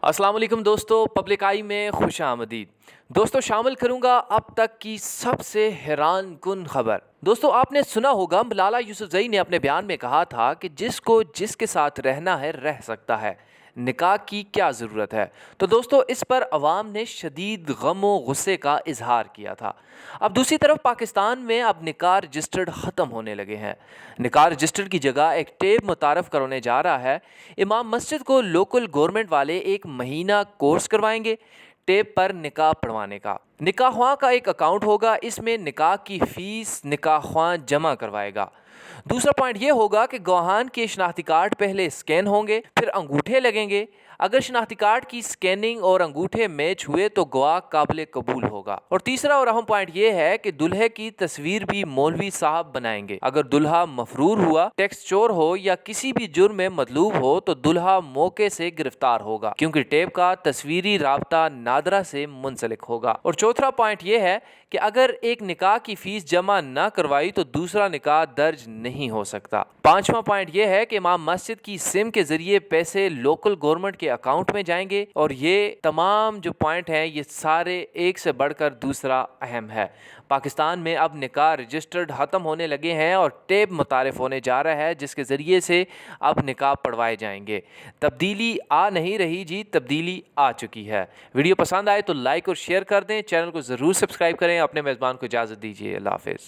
अस्सलाम वालेकुम दोस्तों, पब्लिक आई में खुश आमदीद। दोस्तों, शामिल करूंगा अब तक की सबसे हैरान कुन खबर। दोस्तों, आपने सुना होगा मलाला यूसुफजई ने अपने बयान में कहा था कि जिसको जिसके साथ रहना है रह सकता है, निकाह की क्या ज़रूरत है। तो दोस्तों, इस पर अवाम ने शदीद गम व गुस्से का इजहार किया था। अब दूसरी तरफ पाकिस्तान में अब निकाह रजिस्टर्ड ख़त्म होने लगे हैं। निकाह रजिस्टर्ड की जगह एक टेप मुतारफ़ करवाने जा रहा है। इमाम मस्जिद को लोकल गवर्नमेंट वाले 1 महीना कोर्स करवाएंगे टेप पर निकाह पढ़वाने का। निकाह ख्वां का एक अकाउंट होगा, इसमें निकाह की फ़ीस निकाह ख्वां जमा करवाएगा। दूसरा पॉइंट ये होगा कि गवाहान के शनाख्ती कार्ड पहले स्कैन होंगे, फिर अंगूठे लगेंगे। अगर शनाख्ती कार्ड की स्कैनिंग और अंगूठे मैच हुए तो गवाह काबिल कबूल होगा। और तीसरा और अहम पॉइंट ये है कि दुल्हे की तस्वीर भी मौलवी साहब बनाएंगे। अगर दुल्हा मफरूर हुआ, टैक्स चोर हो या किसी भी जुर्म में मतलूब हो तो दुल्हा मौके से गिरफ्तार होगा, क्योंकि टेप का तस्वीरी राबता नादरा से मुंसलिक होगा। और चौथा पॉइंट ये है कि अगर एक निकाह की फीस जमा ना करवाई तो दूसरा निकाह दर्ज नहीं हो सकता। पांचवा पॉइंट यह है कि इमाम मस्जिद की सिम के जरिए पैसे लोकल गवर्नमेंट के अकाउंट में जाएंगे। और ये तमाम जो पॉइंट हैं ये सारे एक से बढ़कर दूसरा अहम है। पाकिस्तान में अब निकाह रजिस्टर्ड ख़त्म होने लगे हैं और टेप मुतारिफ होने जा रहा है, जिसके ज़रिए से अब निकाह पढ़वाए जाएंगे। तब्दीली आ नहीं रही जी, तब्दीली आ चुकी है। वीडियो पसंद आए तो लाइक और शेयर कर दें, चैनल को ज़रूर सब्सक्राइब करें। अपने मेज़बान को इजाज़त दीजिए। अल्लाह हाफ़िज़।